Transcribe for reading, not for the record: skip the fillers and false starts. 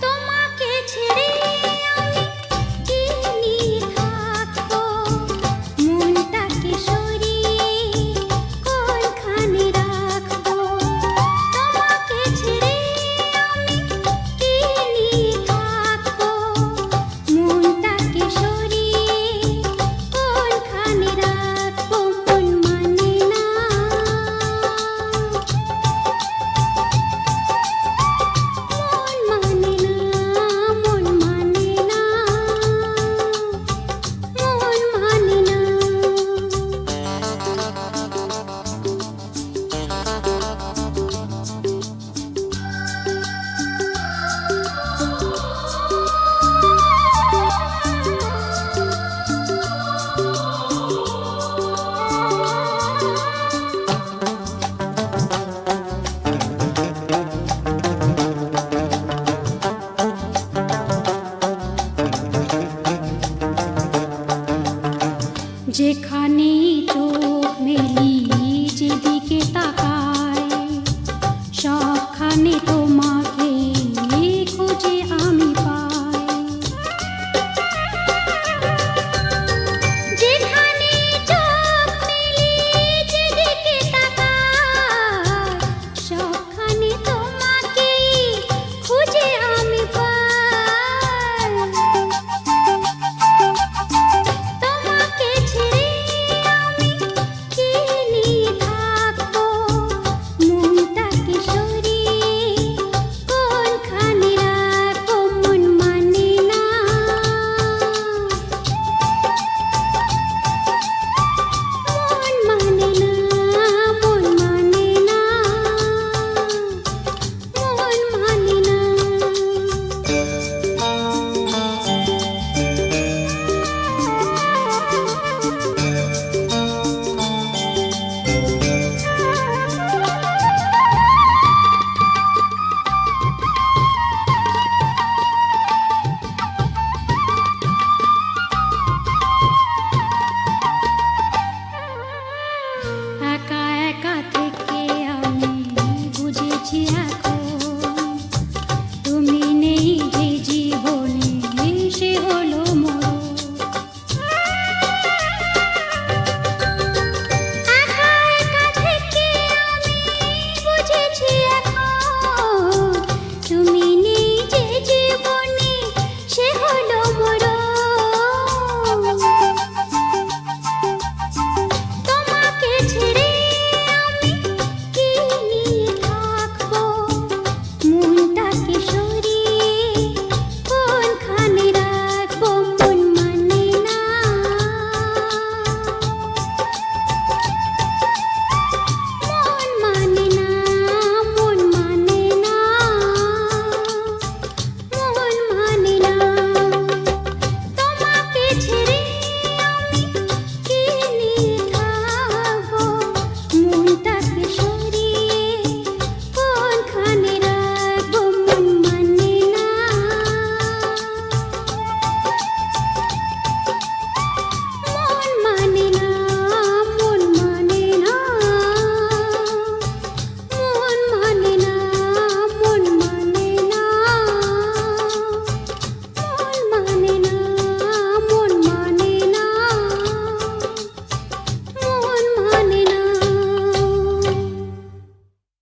তোমাকে ছেড়ে আমি কি নিয়ে থাকবো, মনটাকে সরিয়ে কোনখানে রাখবো। তোমাকে ছেড়ে আমি কি নিয়ে থাকবো, মনটাকে সরিয়ে কোনখানে রাখবো। মন মানে না, মন মানে না, মন মানে না, মন মানে না। যেখানে চোখ মেলি যেদিকে তাকাই, সবখানে তোমাকে খুঁজে আমি পাই। যেখানে চোখ মেলি যেদিকে তাকাই, সবখানে তোমাকে খুঁজে আমি পাই। তোমাকে ছেড়ে আমি কি নিয়ে থাকবো, মনটাকে সরিয়ে কোনখানে রাখবো। মন মানে না, মন মানে না, মন মানে না, মন মানে না। একা একা থেকে আমি বুঝেছি এখন, তুমি নেই যে জীবনে সে হলো মরণ। একা একা থেকে আমি বুঝেছি এখন, তুমি নেই যে জীবনে সে হলো মরণ। তোমাকে ছেড়ে আমি কি নিয়ে থাকবো, মনটাকে